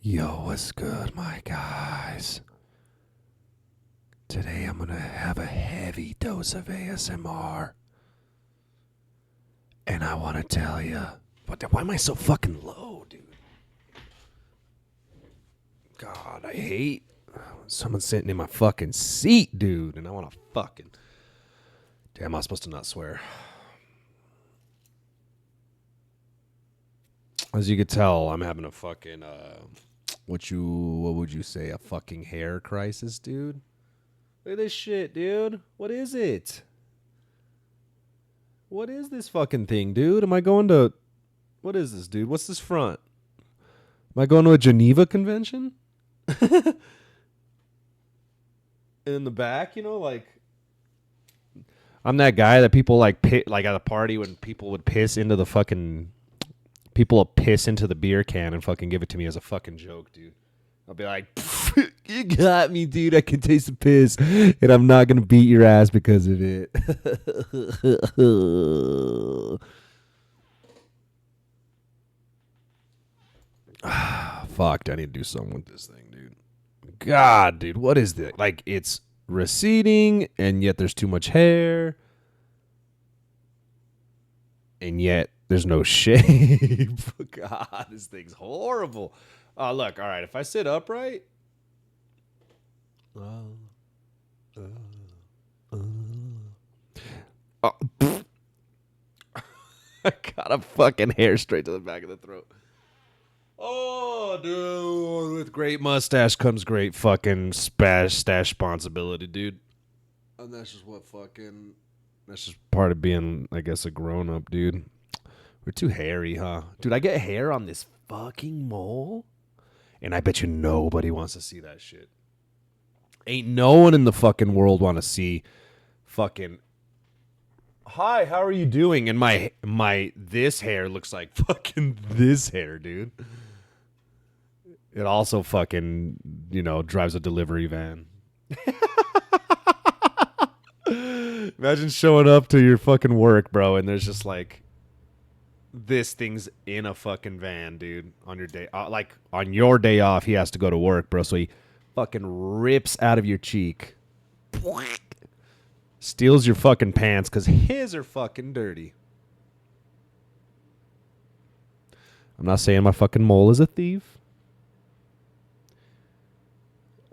Yo, what's good, my guys? Today I'm gonna have a heavy dose of ASMR. And I wanna tell you, why am I so fucking low, dude? God, I hate someone sitting in my fucking seat, dude. And I wanna fucking. Damn, I was supposed to not swear. As you could tell, I'm having a fucking, what would you say, a fucking hair crisis, dude? Look at this shit, dude. What is it? What is this fucking thing, dude? Am I going to... What is this, dude? What's this front? Am I going to a Geneva convention? In the back, like... I'm that guy that people like at a party when people would piss into the fucking... People will piss into the beer can and fucking give it to me as a fucking joke, dude. I'll be like, you got me, dude. I can taste the piss, and I'm not going to beat your ass because of it. Fuck, I need to do something with this thing, dude. God, dude, what is this? Like, it's receding, and yet there's too much hair, and yet there's no shape. God, this thing's horrible. Look, all right, if I sit upright. I got a fucking hair straight to the back of the throat. Oh, dude, with great mustache comes great fucking stash responsibility, dude. And that's just that's just part of being, I guess, a grown-up, dude. We're too hairy, huh? Dude, I get hair on this fucking mole, and I bet you nobody wants to see that shit. Ain't no one in the fucking world want to see fucking... Hi, how are you doing? And my this hair looks like fucking this hair, dude. It also fucking, drives a delivery van. Imagine showing up to your fucking work, bro, and there's just like this thing's in a fucking van, dude, on your day. Like on your day off, he has to go to work, bro, so he fucking rips out of your cheek. Steals your fucking pants because his are fucking dirty. I'm not saying my fucking mole is a thief,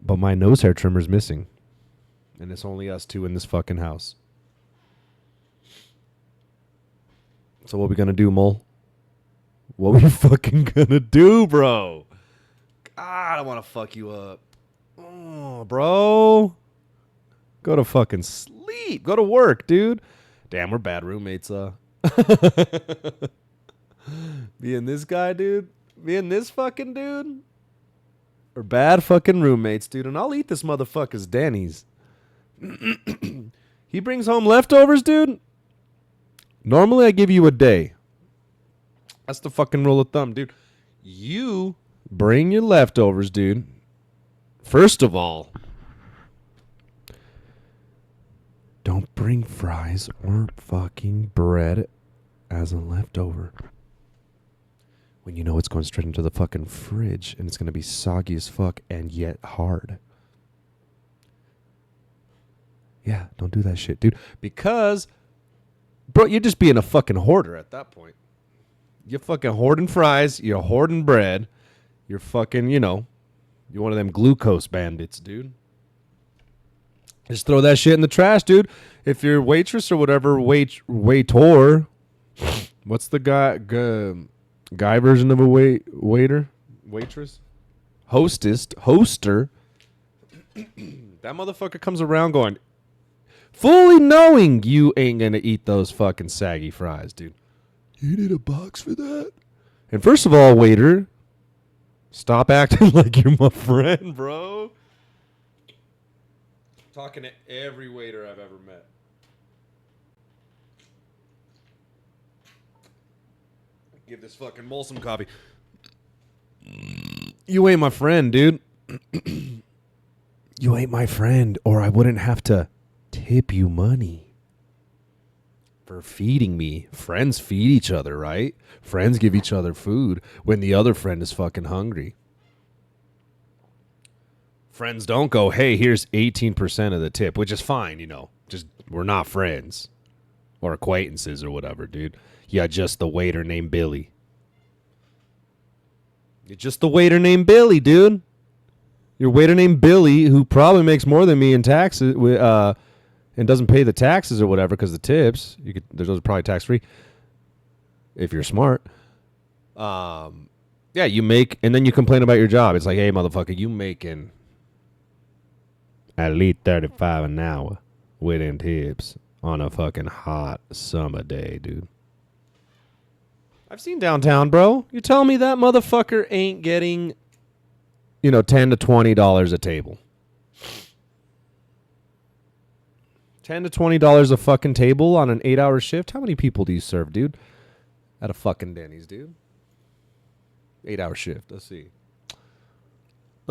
but my nose hair trimmer's missing. And it's only us two in this fucking house. So what we gonna do, mole? What we fucking gonna do, bro? God, I want to fuck you up. Oh, bro. Go to fucking sleep. Go to work, dude. Damn, we're bad roommates, Being this guy, dude. Being this fucking dude. We're bad fucking roommates, dude. And I'll eat this motherfucker's Denny's. He brings home leftovers, dude. Normally I give you a day. That's the fucking rule of thumb, dude. You bring your leftovers, dude. First of all, don't bring fries or fucking bread as a leftover. When you know it's going straight into the fucking fridge and it's going to be soggy as fuck and yet hard. Yeah, don't do that shit, dude. Because, bro, you're just being a fucking hoarder at that point. You're fucking hoarding fries. You're hoarding bread. You're fucking, you're one of them glucose bandits, dude. Just throw that shit in the trash, dude. If you're waitress or whatever, waiter. What's the guy version of a waiter? Waitress? Hoster. That motherfucker comes around going, fully knowing you ain't gonna eat those fucking saggy fries, dude. You need a box for that? And first of all, waiter, stop acting like you're my friend, bro. Talking to every waiter I've ever met. Give this fucking mole some coffee. You ain't my friend, dude. You ain't my friend, or I wouldn't have to tip you money for feeding me. Friends feed each other, right? Friends give each other food when the other friend is fucking hungry. Friends don't go, hey, here's 18% of the tip, which is fine, you know. Just we're not friends or acquaintances or whatever, dude. Yeah, just the waiter named Billy. You're just the waiter named Billy, dude. Your waiter named Billy, who probably makes more than me in taxes, and doesn't pay the taxes or whatever because the tips, those are probably tax free if you're smart. Yeah, you make, and then you complain about your job. It's like, hey, motherfucker, you making at least $35 an hour with them tips on a fucking hot summer day, dude. I've seen downtown, bro. You tell me that motherfucker ain't getting, $10 to $20 a table. $10 to $20 a fucking table on an 8-hour shift? How many people do you serve, dude? At a fucking Denny's, dude. 8-hour shift. Let's see.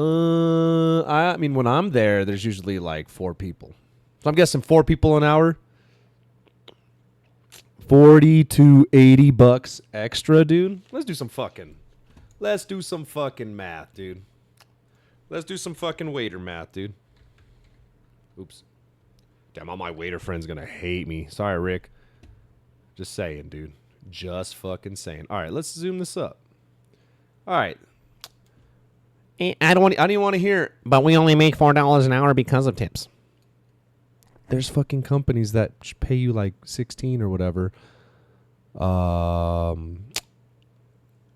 I mean, when I'm there, there's usually like 4 people. So I'm guessing 4 people an hour. $40 to $80 extra, dude. Let's do some fucking math, dude. Let's do some fucking waiter math, dude. Oops. Damn, all my waiter friends gonna hate me. Sorry, Rick. Just saying, dude. Just fucking saying. All right, let's zoom this up. All right. I don't even want to hear, but we only make $4 an hour because of tips. There's fucking companies that pay you like 16 or whatever. And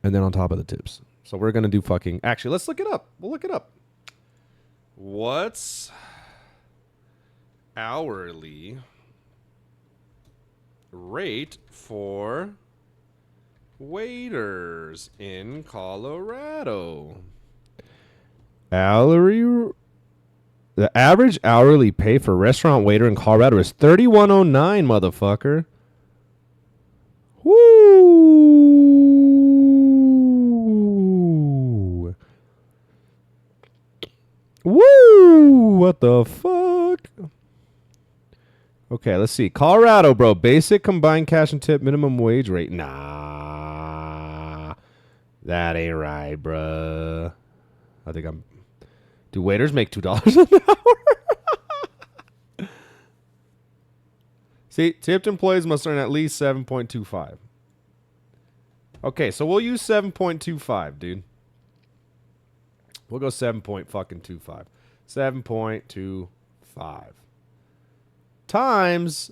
then on top of the tips. So we're going to do fucking, actually, let's look it up. We'll look it up. What's hourly rate for waiters in Colorado? The average hourly pay for restaurant waiter in Colorado is $31.09, motherfucker. Woo! Woo! What the fuck? Okay, let's see. Colorado, bro. Basic combined cash and tip minimum wage rate. Nah. That ain't right, bruh. I think I'm... Do waiters make $2 an hour? See, tipped employees must earn at least 7.25. Okay, so we'll use 7.25, dude. We'll go 7.25. 7.25 times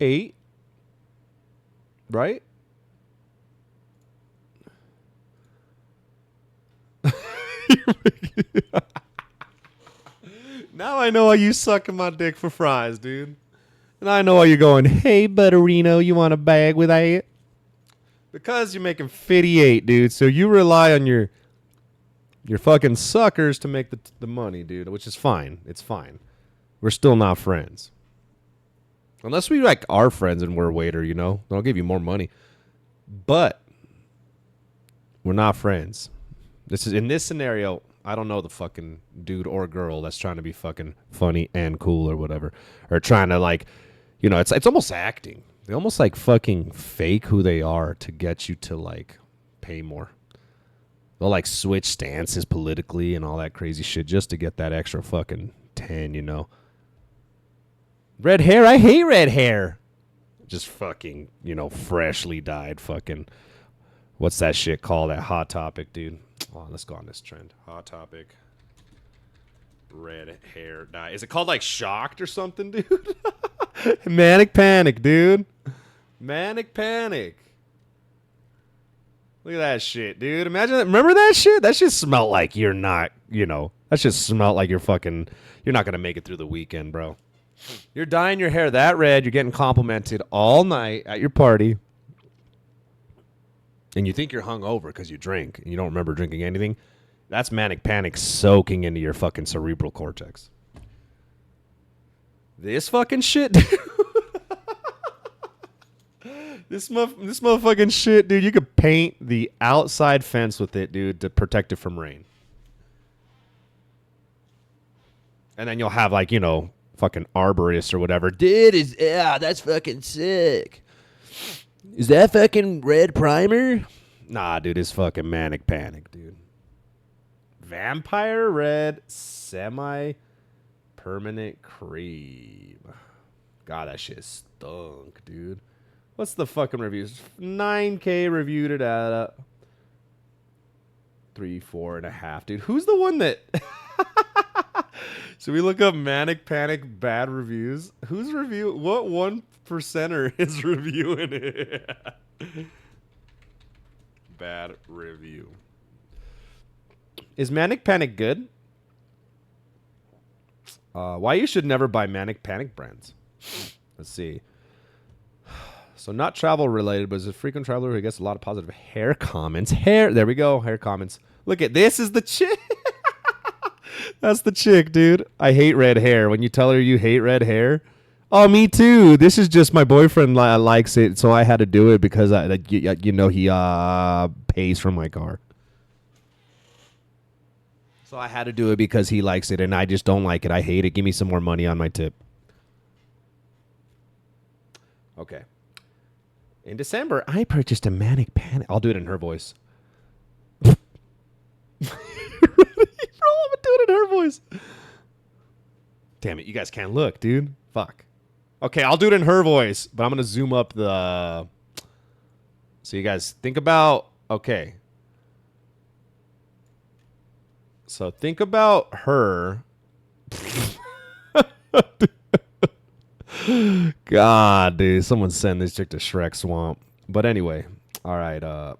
8, right? Now I know why you sucking my dick for fries, dude. And I know why you're going, hey, Butterino, you want a bag with that? Because you're making 58, dude. So you rely on your fucking suckers to make the money, dude, which is fine. It's fine. We're still not friends. Unless we like are friends and we're a waiter, then I'll give you more money. But we're not friends. This is in this scenario, I don't know the fucking dude or girl that's trying to be fucking funny and cool or whatever. Or trying to like, it's almost acting. They almost like fucking fake who they are to get you to like pay more. They'll like switch stances politically and all that crazy shit just to get that extra fucking 10, Red hair? I hate red hair. Just fucking, freshly dyed fucking, what's that shit called? That Hot Topic, dude. Hold on, let's go on this trend. Hot Topic. Red hair dye. Is it called like Shocked or something, dude? Manic Panic, dude. Manic Panic. Look at that shit, dude. Imagine that. Remember that shit? That shit smelled like you're not, that shit smelled like you're not going to make it through the weekend, bro. You're dyeing your hair that red. You're getting complimented all night at your party. And you think you're hungover because you drink and you don't remember drinking anything. That's Manic Panic soaking into your fucking cerebral cortex. This fucking shit, dude. This motherfucking shit, dude. You could paint the outside fence with it, dude, to protect it from rain. And then you'll have like, fucking arborists or whatever. Dude, that's fucking sick. Is that fucking red primer? Nah, dude, it's fucking Manic Panic, dude. Vampire red semi-permanent cream. God, that shit stunk, dude. What's the fucking reviews? 9K reviewed it at 3, 4.5. Dude, who's the one that... Should we look up Manic Panic bad reviews? Who's review? What 1%er is reviewing it? Bad review. Is Manic Panic good? Why you should never buy Manic Panic brands. Let's see. So not travel related, but is a frequent traveler who gets a lot of positive hair comments. There we go. Hair comments. Look at this is the chick. That's the chick, dude. I hate red hair. When you tell her you hate red hair. Oh, me too. This is just my boyfriend likes it, so I had to do it because he pays for my car. So I had to do it because he likes it, and I just don't like it. I hate it. Give me some more money on my tip. Okay. In December, I purchased a Manic Panic. I'll do it in her voice. Bro, I'm gonna do it in her voice. Damn it, you guys can't look, dude. Fuck. Okay, I'll do it in her voice, but I'm gonna zoom up the... So you guys think about... Okay. So think about her. God, dude. Someone send this chick to Shrek Swamp. But anyway. All right.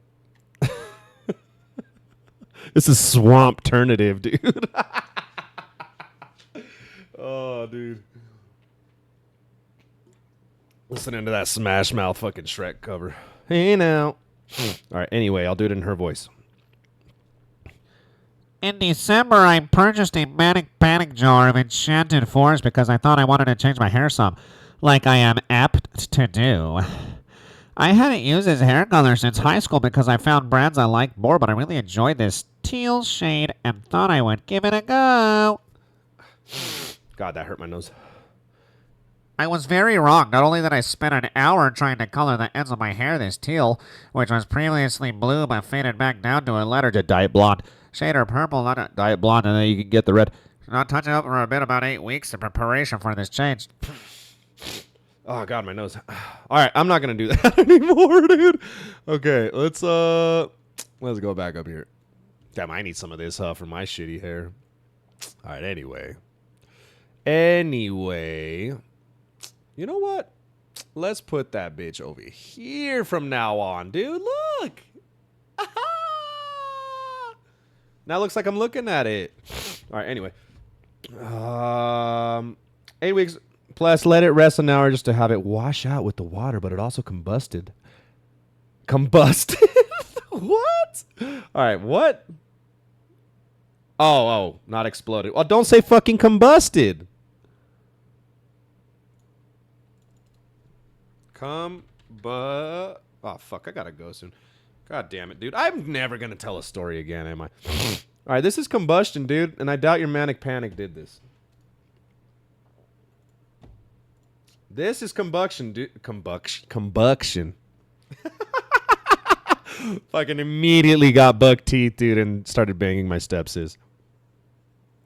This is Swamp Alternative, dude. Oh, dude. Listening to that Smash Mouth fucking Shrek cover. Hey, now. All right. Anyway, I'll do it in her voice. In December, I purchased a Manic Panic jar of Enchanted Forest because I thought I wanted to change my hair some, like I am apt to do. I hadn't used this hair color since high school because I found brands I liked more, but I really enjoyed this teal shade and thought I would give it a go. God, that hurt my nose. I was very wrong. Not only did I spend an hour trying to color the ends of my hair this teal, which was previously blue but faded back down to a letter to Diet Blonde. Shade or purple, not a Diet Blonde, and then you can get the red. Not touching up for a bit, about 8 weeks in preparation for this change. Oh, God, my nose. All right, I'm not going to do that anymore, dude. Okay, let's go back up here. Damn, I need some of this for my shitty hair. All right, anyway. You know what? Let's put that bitch over here from now on, dude. Look. Now it looks like I'm looking at it. All right, anyway. 8 weeks plus, let it rest an hour just to have it wash out with the water, but it also combusted. Combusted? What? All right, what? Oh, not exploded. Well, don't say fucking combusted. Oh, fuck, I gotta go soon. God damn it, dude. I'm never gonna tell a story again, am I? All right, this is combustion, dude, and I doubt your Manic Panic did this. This is combustion, dude. Combustion. Fucking immediately got buck teeth, dude, and started banging my stepsis.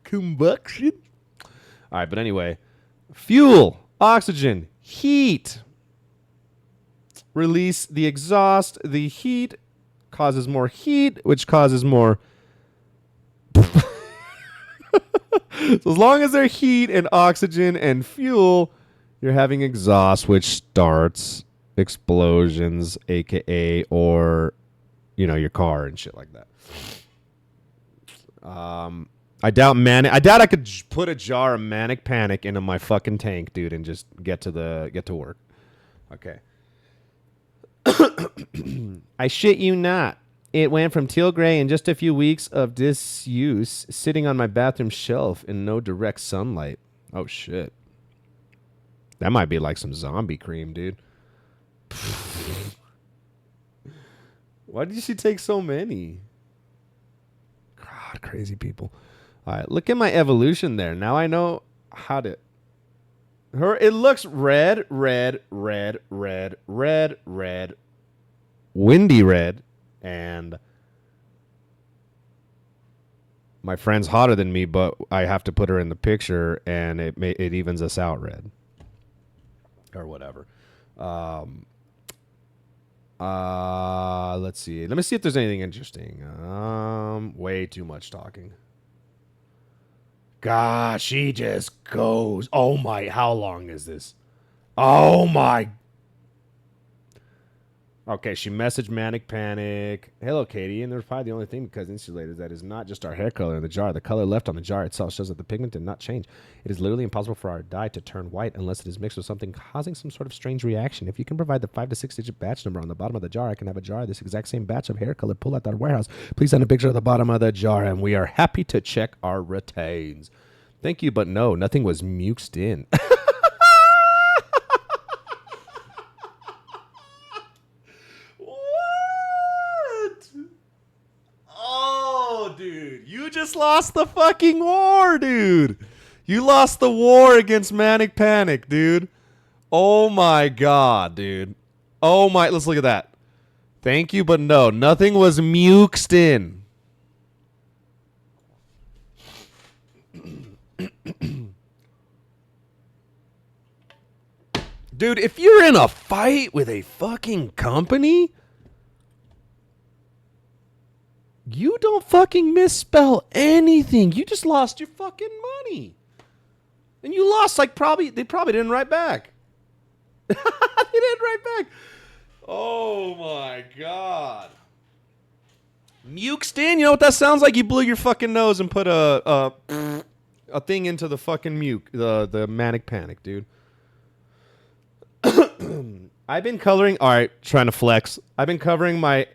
Combustion. All right, but anyway. Fuel, oxygen, heat. Release the exhaust. The heat causes more heat, which causes more... So as long as there's heat and oxygen and fuel, you're having exhaust, which starts explosions, aka, or, you know, your car and shit like that. I doubt I could put a jar of Manic Panic into my fucking tank, dude, and just get to work. Okay. I shit you not. It went from teal gray in just a few weeks of disuse, sitting on my bathroom shelf in no direct sunlight. Oh, shit. That might be like some zombie cream, dude. Why did she take so many? God, crazy people. All right, look at my evolution there. Now I know how to... It looks red, red, red, red, red, red, windy red, and my friend's hotter than me, but I have to put her in the picture, and it evens us out, Red, or whatever. Let's see. Let me see if there's anything interesting. Way too much talking. God, she just goes. Oh my, how long is this? Oh my. Okay, she messaged Manic Panic. Hello, Katie. And there's probably the only thing because insulated that is not just our hair color in the jar. The color left on the jar itself shows that the pigment did not change. It is literally impossible for our dye to turn white unless it is mixed with something causing some sort of strange reaction. If you can provide the 5 to 6 digit batch number on the bottom of the jar, I can have a jar of this exact same batch of hair color pulled out that warehouse. Please send a picture of the bottom of the jar, and we are happy to check our retains. Thank you, but no, nothing was mixed in. Dude, you just lost the fucking war, dude. You lost the war against Manic Panic, dude. Oh my god, dude. Oh my, let's look at that. Thank you, but no, nothing was mixed in. Dude, if you're in a fight with a fucking company, you don't fucking misspell anything. You just lost your fucking money. And you lost they probably didn't write back. They didn't write back. Oh my god. Muked in, you know what that sounds like? You blew your fucking nose and put a thing into the fucking the Manic Panic, dude. I've been coloring, all right, trying to flex. I've been coloring my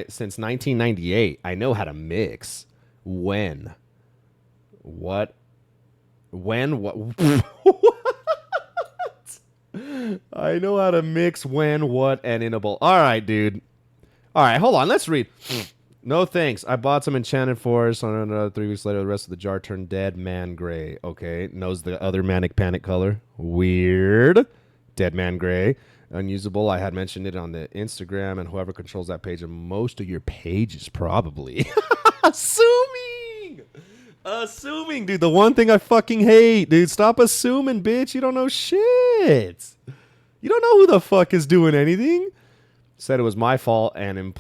since 1998. I know how to mix. What? I know how to mix when, what, and in a bowl. All right, dude. All right, hold on. Let's read. No thanks. I bought some Enchanted Forest. 3 weeks later, the rest of the jar turned dead man gray. Okay, knows the other Manic Panic color. Weird. Dead man gray. Unusable. I had mentioned it on the Instagram, and whoever controls that page and most of your pages probably. Assuming, dude. The one thing I fucking hate, dude. Stop assuming, bitch. You don't know shit. You don't know who the fuck is doing anything. Said it was my fault and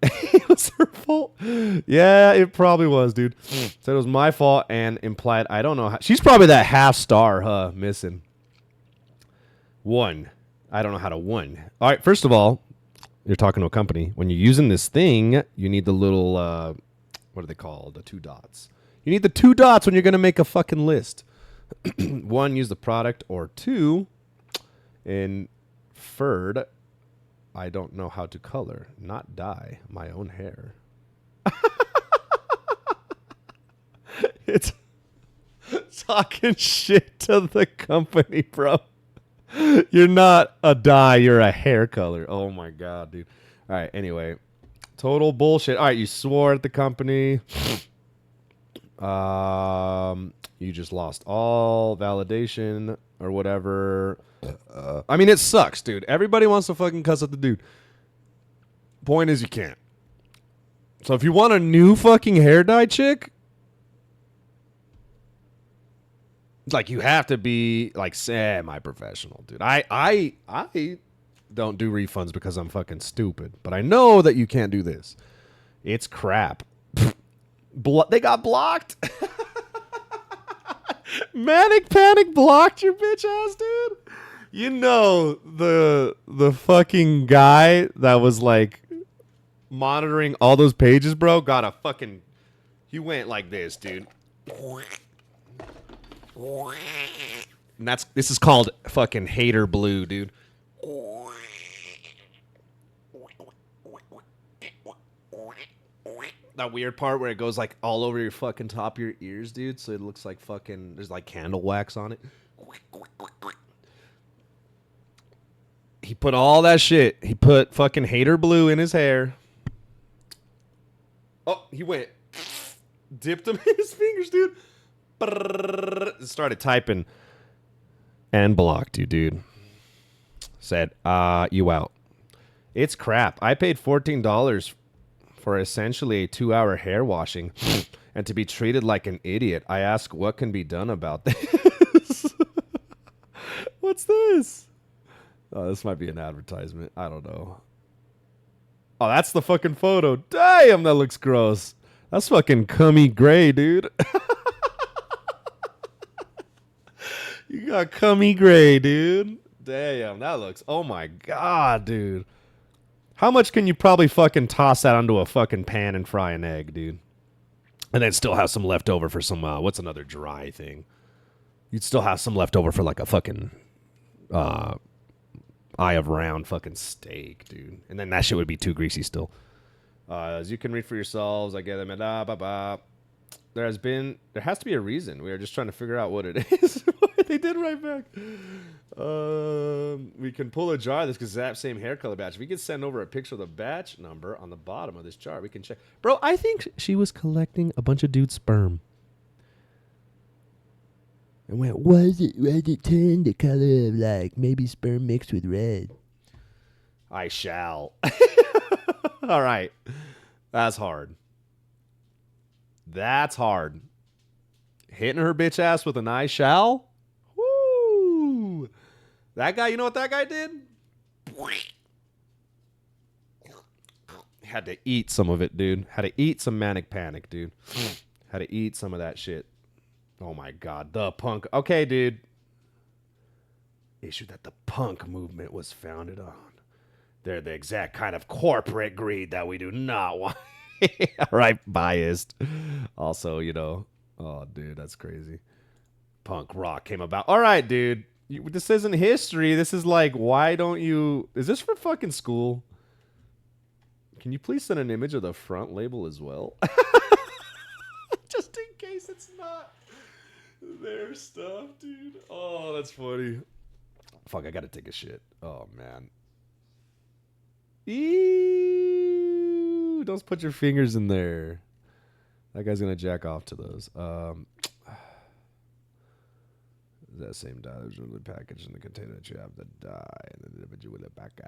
it was her fault. Yeah, it probably was, dude. Said it was my fault and implied I don't know how. She's probably that half star, huh? Missing. 1. I don't know how to 1. All right, first of all, you're talking to a company. When you're using this thing, you need the little, what are they called? The 2 dots. You need the 2 dots when you're going to make a fucking list. 1, use the product, or 2, inferred, I don't know how to color, not dye my own hair. It's talking shit to the company, bro. You're not a dye, you're a hair color. Oh my god, dude. All right, anyway. Total bullshit. All right, you swore at the company. You just lost all validation or whatever. I mean, it sucks, dude. Everybody wants to fucking cuss at the dude. Point is, you can't. So if you want a new fucking hair dye chick, like, you have to be like semi-professional, dude. I don't do refunds because I'm fucking stupid, but I know that you can't do this. It's crap. They got blocked. Manic Panic blocked your bitch ass, dude. You know the fucking guy that was like monitoring all those pages, bro, got a fucking. He went like this, dude. And this is called fucking hater blue, dude. That weird part where it goes like all over your fucking top of your ears, dude. So it looks like fucking there's like candle wax on it. He put all that shit. He put fucking hater blue in his hair. Oh, he went. Dipped him in his fingers, dude. Started typing and blocked you, dude. Said, you out. It's crap. I paid $14 for essentially a 2-hour hair washing, and to be treated like an idiot. I ask what can be done about this. What's this? Oh, this might be an advertisement. I don't know. Oh, that's the fucking photo. Damn, that looks gross. That's fucking cummy gray, dude. You got cummy gray, dude. Damn, that looks. Oh my god, dude. How much can you probably fucking toss that onto a fucking pan and fry an egg, dude? And then still have some left over for some, what's another dry thing? You'd still have some left over for like a fucking eye of round fucking steak, dude. And then that shit would be too greasy still. As you can read for yourselves, I get them. There has to be a reason. We are just trying to figure out what it is. They did right back. We can pull a jar of this exact same hair color batch. If we could send over a picture of the batch number on the bottom of this jar, we can check. Bro, I think she was collecting a bunch of dude's sperm. And went, was it turn the color of like maybe sperm mixed with red? I shall. All right. That's hard. That's hard. Hitting her bitch ass with an I shall? Woo! That guy, you know what that guy did? Had to eat some of it, dude. Had to eat some Manic Panic, dude. Had to eat some of that shit. Oh my god, the punk. Okay, dude. Issue that the punk movement was founded on. They're the exact kind of corporate greed that we do not want. Right, biased. Also, you know, oh, dude, that's crazy. Punk rock came about. All right, dude. This isn't history. This is like, why don't you... Is this for fucking school? Can you please send an image of the front label as well? Just in case it's not their stuff, dude. Oh, that's funny. Fuck, I gotta take a shit. Oh, man. Ew. Don't put your fingers in there. That guy's gonna jack off to those. That same dye is really packaged in the container that you have the dye and then individually packaged.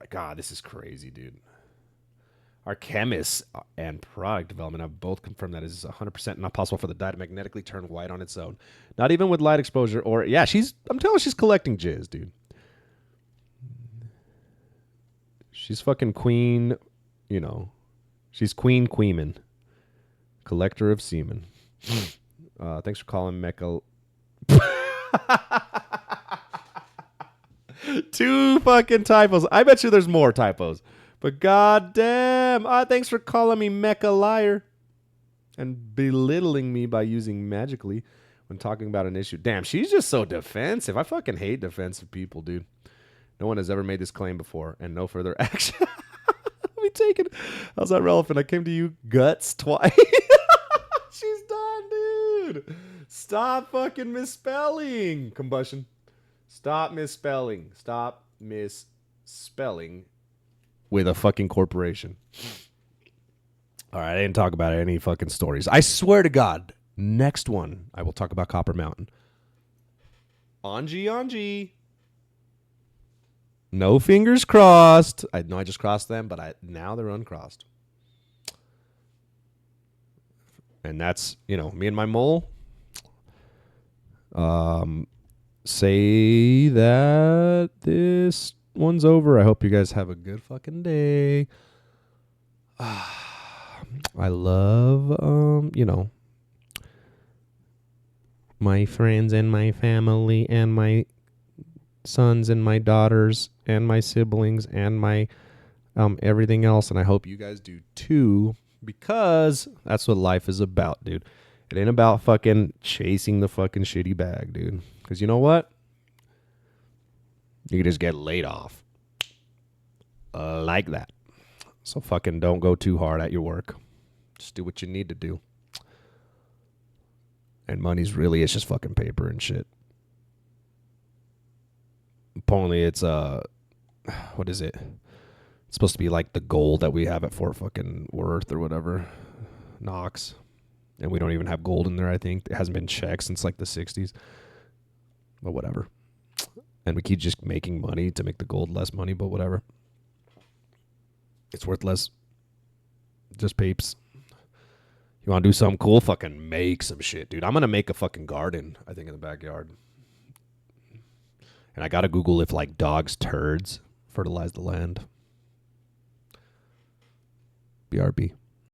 God, this is crazy, dude. Our chemists and product development have both confirmed that it is 100% not possible for the dye to magnetically turn white on its own. Not even with light exposure or... Yeah, I'm telling you, she's collecting jizz, dude. She's fucking queen, you know. She's queen queeman. Collector of semen. Thanks for calling Mecha. 2 fucking typos. I bet you there's more typos. But goddamn. Thanks for calling me Mecha Liar. And belittling me by using magically when talking about an issue. Damn, she's just so defensive. I fucking hate defensive people, dude. No one has ever made this claim before, and no further action will be taken. How's that relevant? I came to you guts twice. She's done, dude. Stop fucking misspelling. Combustion. Stop misspelling. Stop misspelling with a fucking corporation. All right, I didn't talk about any fucking stories. I swear to God, next one, I will talk about Copper Mountain. Anji. No fingers crossed. I know I just crossed them, but now they're uncrossed. And that's, you know, me and my mole say that this one's over. I hope you guys have a good fucking day. I love, you know, my friends and my family and my sons and my daughters and my siblings and my everything else. And I hope you guys do too, because that's what life is about, dude. It ain't about fucking chasing the fucking shitty bag, dude. Because you know what? You can just get laid off. Like that. So fucking don't go too hard at your work. Just do what you need to do. And money's really, it's just fucking paper and shit. Apparently it's, what is it? It's supposed to be like the gold that we have at Fort fucking Worth or whatever. Knox. And we don't even have gold in there, I think. It hasn't been checked since like the 60s. But whatever. And we keep just making money to make the gold less money, but whatever. It's worth less Just peeps. You want to do something cool? Fucking make some shit, dude. I'm going to make a fucking garden, I think, in the backyard. And I got to Google if, like, dogs' turds fertilize the land. BRB.